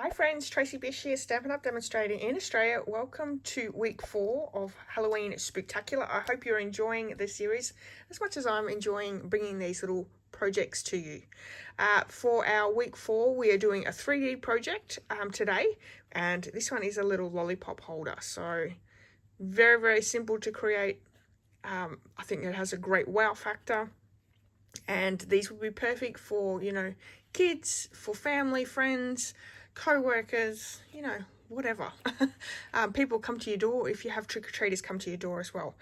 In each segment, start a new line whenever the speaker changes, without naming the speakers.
Hi friends, Tracy.bish here, Stampin' Up! Demonstrator in Australia. Welcome to week 4 of Halloween Spooktacular. I hope you're enjoying this series as much as I'm enjoying bringing these little projects to you. For our week 4, we are doing a 3D project today, and this one is a little lollipop holder. So very, very simple to create. I think it has a great wow factor. And these would be perfect for, kids, for family, friends, co-workers, whatever. People come to your door. If you have trick-or-treaters come to your door as well.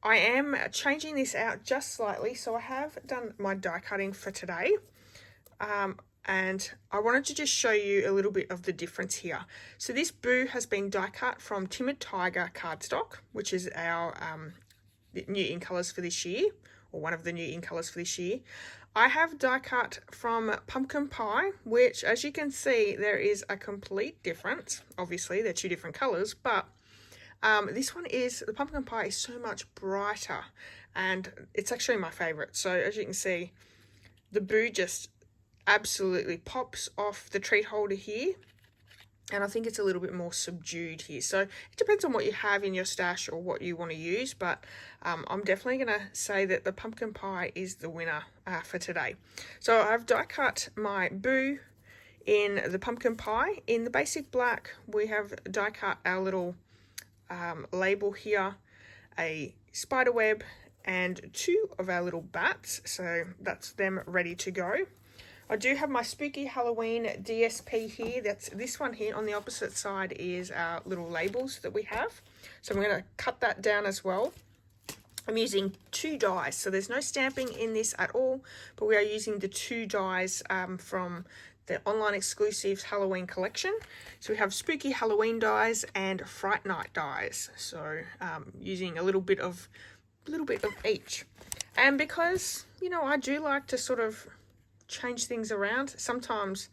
I am changing this out just slightly. So I have done my die cutting for today. And I wanted to just show you a little bit of the difference here. So this boo has been die cut from Timid Tiger cardstock, which is our new ink colours for this year, or one of the new ink colours for this year. I have die cut from Pumpkin Pie, which, as you can see, there is a complete difference. Obviously, they're two different colours, but this one is, the Pumpkin Pie is so much brighter, and it's actually my favourite. So, as you can see, the boo just absolutely pops off the treat holder here. And I think it's a little bit more subdued here. So it depends on what you have in your stash or what you want to use. But I'm definitely going to say that the Pumpkin Pie is the winner for today. So I've die cut my boo in the Pumpkin Pie. In the basic black, we have die cut our little label here, a spider web, and 2 of our little bats. So that's them ready to go. I do have my Spooky Halloween DSP here. That's this one here. On the opposite side is our little labels that we have. So I'm going to cut that down as well. I'm using 2 dies. So there's no stamping in this at all, but we are using the 2 dies from the online exclusives Halloween collection. So we have Spooky Halloween dies and Fright Night dies. So using a little bit of each. And because, I do like to sort of change things around. Sometimes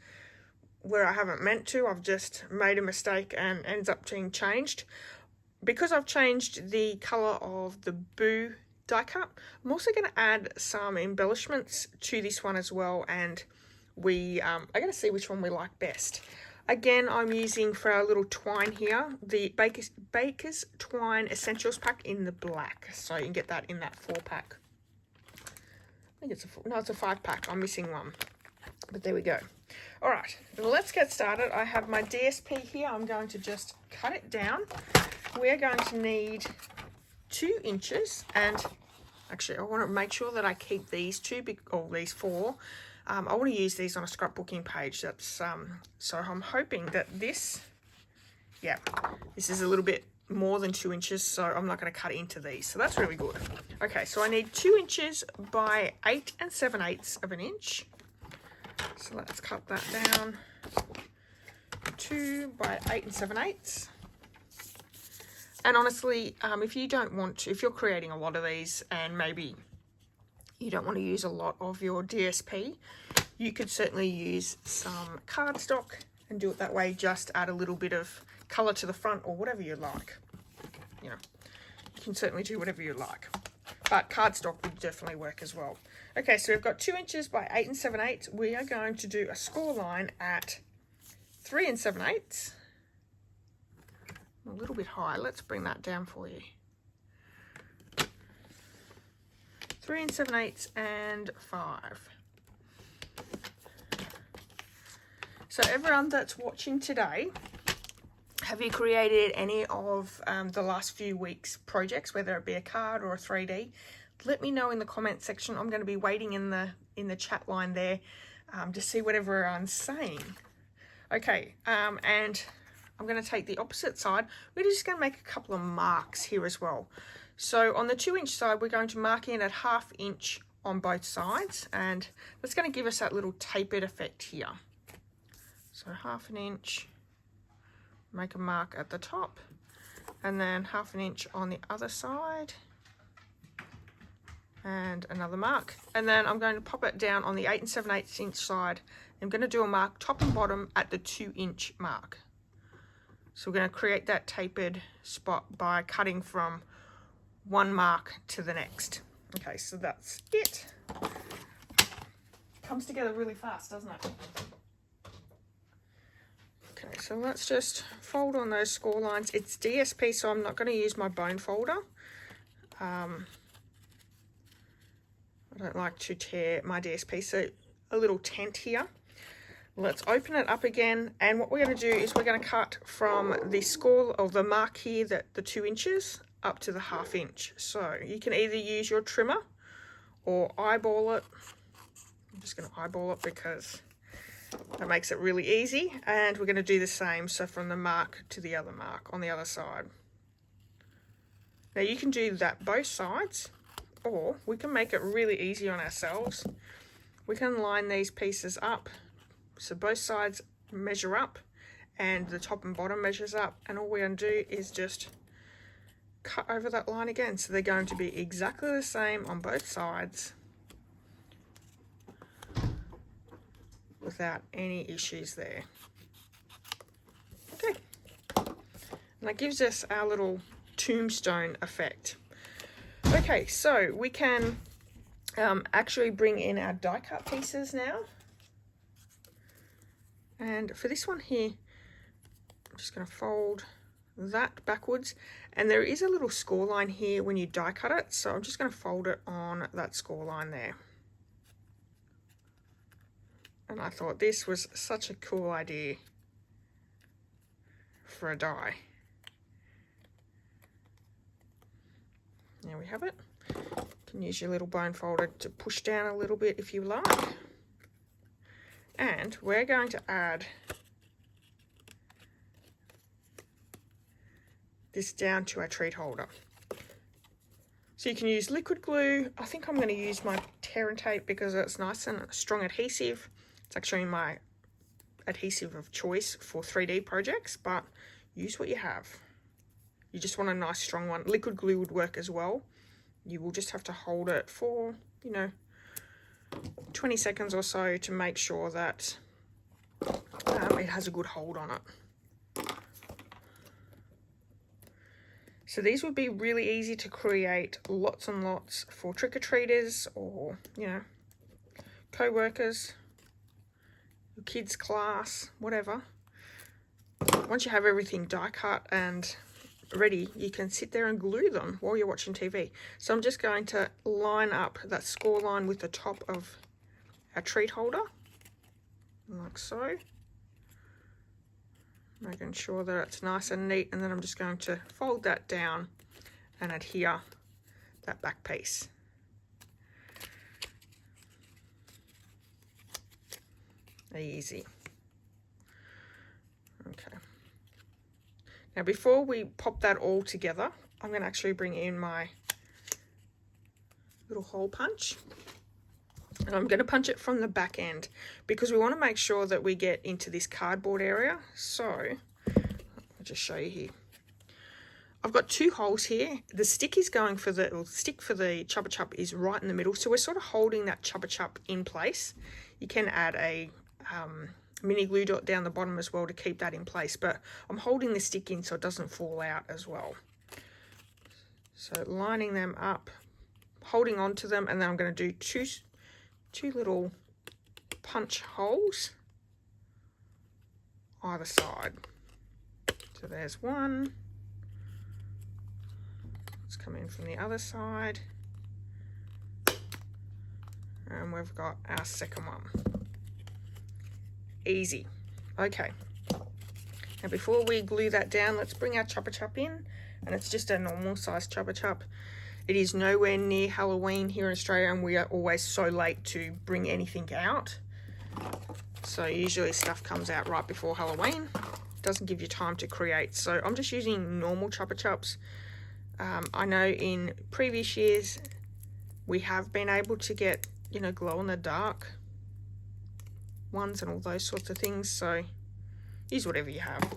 where I haven't meant to, I've just made a mistake and ends up being changed. Because I've changed the colour of the boo die cut, I'm also going to add some embellishments to this one as well, and I'm going to see which one we like best. Again, I'm using for our little twine here, the Baker's Twine Essentials pack in the black. So you can get that in that 4-pack. I think it's a 5-pack. I'm missing one, but there we go. All right, let's get started. I have my DSP here. I'm going to just cut it down. We're going to need 2 inches, and actually I want to make sure that I keep these 2, or these 4. I want to use these on a scrapbooking page. That's so I'm hoping that this is a little bit more than 2 inches, so I'm not going to cut into these. So that's really good. Okay, so I need 2 inches by 8 7/8 of an inch. So let's cut that down. 2 by 8 7/8. And honestly, if you're creating a lot of these and maybe you don't want to use a lot of your DSP, you could certainly use some cardstock and do it that way. Just add a little bit of colour to the front or whatever you like. You can certainly do whatever you like. But cardstock would definitely work as well. Okay, so we've got 2 inches by 8 7/8. We are going to do a score line at 3 7/8. A little bit high. Let's bring that down for you. 3 7/8 and 5. So everyone that's watching today, have you created any of the last few weeks' projects, whether it be a card or a 3D? Let me know in the comment section. I'm going to be waiting in the chat line there to see what everyone's saying. Okay, and I'm going to take the opposite side. We're just going to make a couple of marks here as well. So on the 2-inch side, we're going to mark in at 1/2 inch on both sides, and that's going to give us that little tapered effect here. So 1/2 inch. Make a mark at the top, and then 1/2 inch on the other side, and another mark, and then I'm going to pop it down on the 8 7/8 inch side. I'm going to do a mark top and bottom at the 2-inch mark. So we're going to create that tapered spot by cutting from one mark to the next. Okay, so that's it. Comes together really fast, doesn't it? Okay, so let's just fold on those score lines. It's DSP, so I'm not going to use my bone folder. I don't like to tear my DSP, so a little tent here. Let's open it up again, and what we're going to do is we're going to cut from the score or the mark here, that the 2 inches up to the 1/2 inch. So you can either use your trimmer or eyeball it. I'm just going to eyeball it because that makes it really easy, and we're going to do the same, so from the mark to the other mark on the other side. Now you can do that both sides, or we can make it really easy on ourselves. We can line these pieces up, so both sides measure up and the top and bottom measures up, and all we're going to do is just cut over that line again, so they're going to be exactly the same on both sides without any issues there. Okay, and that gives us our little tombstone effect. Okay, so we can actually bring in our die cut pieces now. And for this one here, I'm just going to fold that backwards, and there is a little score line here when you die cut it, so I'm just going to fold it on that score line there. And I thought this was such a cool idea for a die. There we have it. You can use your little bone folder to push down a little bit if you like. And we're going to add this down to our treat holder. So you can use liquid glue. I think I'm going to use my tear and tape because it's nice and strong adhesive. It's actually my adhesive of choice for 3D projects, but use what you have. You just want a nice strong one. Liquid glue would work as well. You will just have to hold it for, 20 seconds or so to make sure that it has a good hold on it. So these would be really easy to create, lots and lots for trick-or-treaters or, co-workers, your kids' class, whatever. Once you have everything die cut and ready, you can sit there and glue them while you're watching TV. So I'm just going to line up that score line with the top of our treat holder, like so. Making sure that it's nice and neat, and then I'm just going to fold that down and adhere that back piece. Easy. Okay. Now before we pop that all together, I'm going to actually bring in my little hole punch. And I'm going to punch it from the back end because we want to make sure that we get into this cardboard area. So I'll just show you here. I've got 2 holes here. The stick is going for the stick for the Chupa Chup is right in the middle. So we're sort of holding that Chupa Chup in place. You can add a mini glue dot down the bottom as well to keep that in place, but I'm holding the stick in so it doesn't fall out as well. So lining them up, holding on to them, and then I'm going to do two little punch holes either side. So there's one. Let's come in from the other side, and we've got our second one. Easy. Okay, now before we glue that down, let's bring our Chupa Chup in, and it's just a normal size Chupa Chup. It is nowhere near Halloween here in Australia, and we are always so late to bring anything out. So usually stuff comes out right before Halloween. Doesn't give you time to create. So I'm just using normal Chupa Chups. I know in previous years we have been able to get, glow in the dark ones and all those sorts of things. So use whatever you have.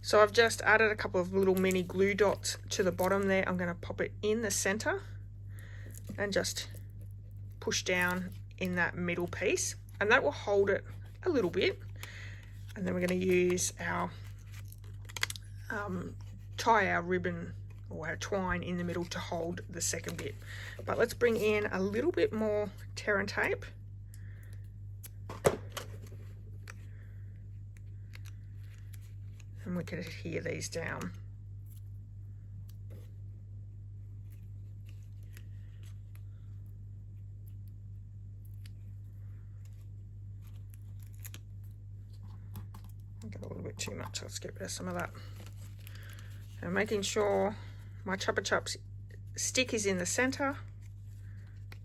So I've just added a couple of little mini glue dots to the bottom there. I'm going to pop it in the center and just push down in that middle piece, and that will hold it a little bit. And then we're going to use our tie our ribbon or our twine in the middle to hold the second bit. But let's bring in a little bit more tear and tape. And we can adhere these down. I got a little bit too much. Let's get rid of some of that. And making sure my Chupa Chups stick is in the center,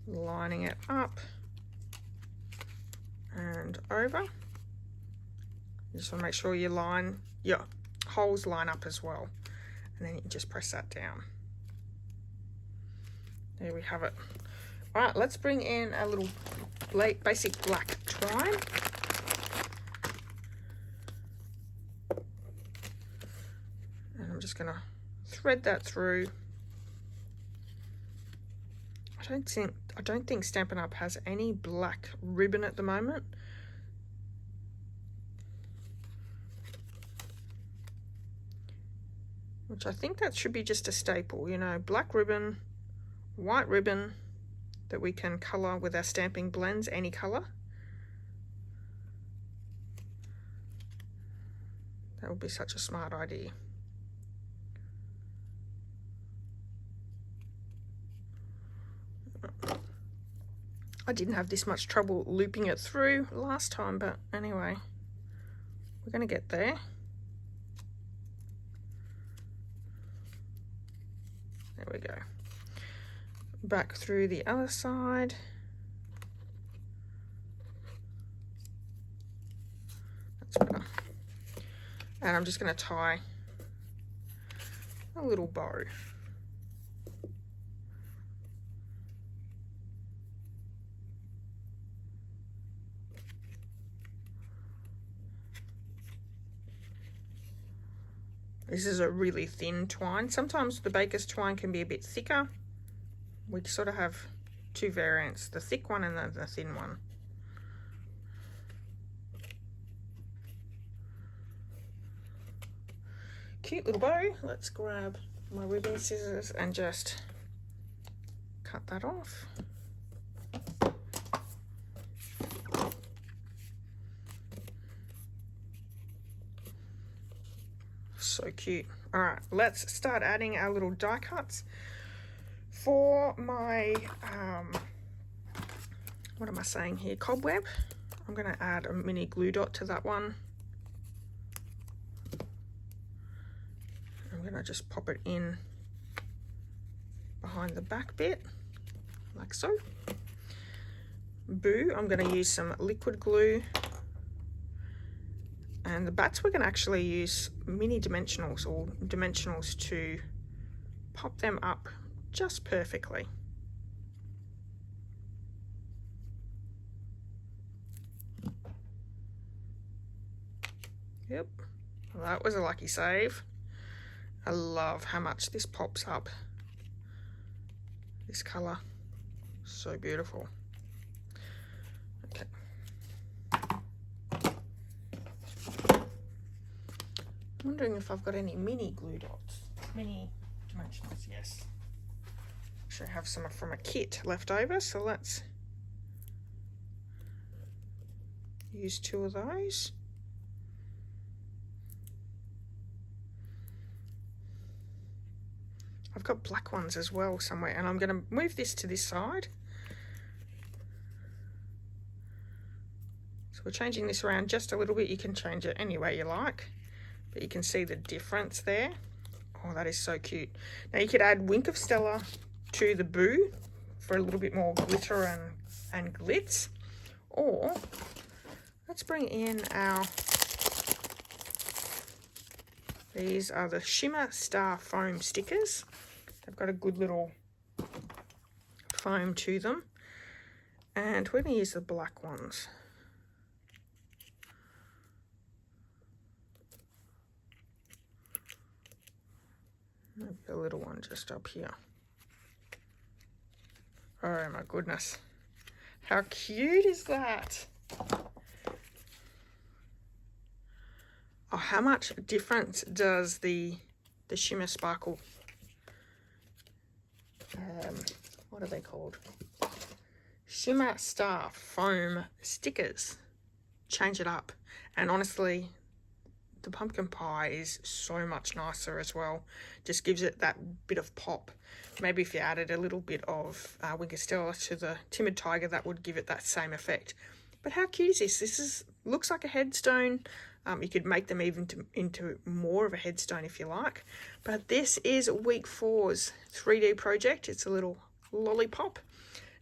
lining it up and over. You just want to make sure your holes line up as well, and then you can just press that down. There we have it. All right, let's bring in a little basic black twine. And I'm just gonna thread that through. I don't think Stampin' Up! Has any black ribbon at the moment. Which I think that should be just a staple, you know, black ribbon, white ribbon that we can colour with our stamping blends, any colour. That would be such a smart idea. I didn't have this much trouble looping it through last time, but anyway, we're going to get there. There we go. Back through the other side. That's better. And I'm just going to tie a little bow. This is a really thin twine. Sometimes the baker's twine can be a bit thicker. We sort of have two variants, the thick one and the thin one. Cute little bow. Let's grab my ribbon scissors and just cut that off. So cute. All right, let's start adding our little die cuts. For my what am I saying here, cobweb, I'm going to add a mini glue dot to that one. I'm going to just pop it in behind the back bit like so. Boo, I'm going to use some liquid glue. And the bats, we're going to actually use mini dimensionals or dimensionals to pop them up just perfectly. Yep, well, that was a lucky save. I love how much this pops up. This colour, so beautiful. Okay. I'm wondering if I've got any mini glue dots, mini dimensionals. Yes. Actually, I have some from a kit left over, so let's use 2 of those. I've got black ones as well somewhere, and I'm going to move this to this side. So we're changing this around just a little bit. You can change it any way you like, but you can see the difference there. Oh, that is so cute. Now you could add Wink of Stella to the boo for a little bit more glitter and glitz. Or let's bring in our, these are the Shimmer Star Foam stickers. They've got a good little foam to them. And we're going to use the black ones. Maybe a little one just up here. Oh my goodness. How cute is that? Oh, how much difference does the Shimmer Sparkle, what are they called? Shimmer Star Foam stickers. Change it up. And honestly, the pumpkin pie is so much nicer as well. Just gives it that bit of pop. Maybe if you added a little bit of Winker Stella to the Timid Tiger, that would give it that same effect. But how cute is this? This looks like a headstone. You could make them even into more of a headstone if you like. But this is week 4's 3D project. It's a little lollipop.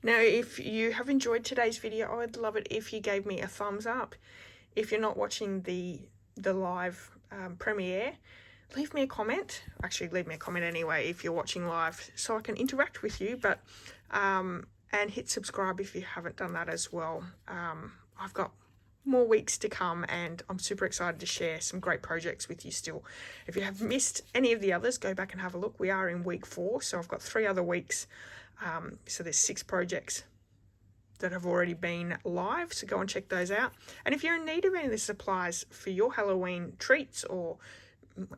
Now, if you have enjoyed today's video, I would love it if you gave me a thumbs up. If you're not watching the live premiere, leave me a comment. Actually, leave me a comment anyway if you're watching live, so I can interact with you. But and hit subscribe if you haven't done that as well. I've got more weeks to come, and I'm super excited to share some great projects with you still. If you have missed any of the others, go back and have a look. We are in week 4, so I've got 3 other weeks. So there's 6 projects that have already been live, so go and check those out. And if you're in need of any of the supplies for your Halloween treats or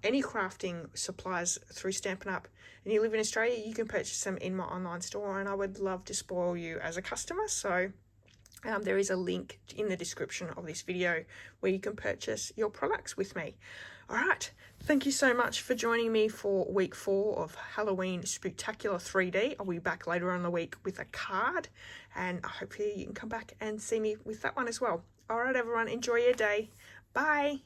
any crafting supplies through Stampin' Up! And you live in Australia, you can purchase them in my online store, and I would love to spoil you as a customer. So there is a link in the description of this video where you can purchase your products with me. All right, thank you so much for joining me for week 4 of Halloween Spooktacular 3D. I'll be back later on in the week with a card, and hopefully you can come back and see me with that one as well. All right, everyone, enjoy your day. Bye.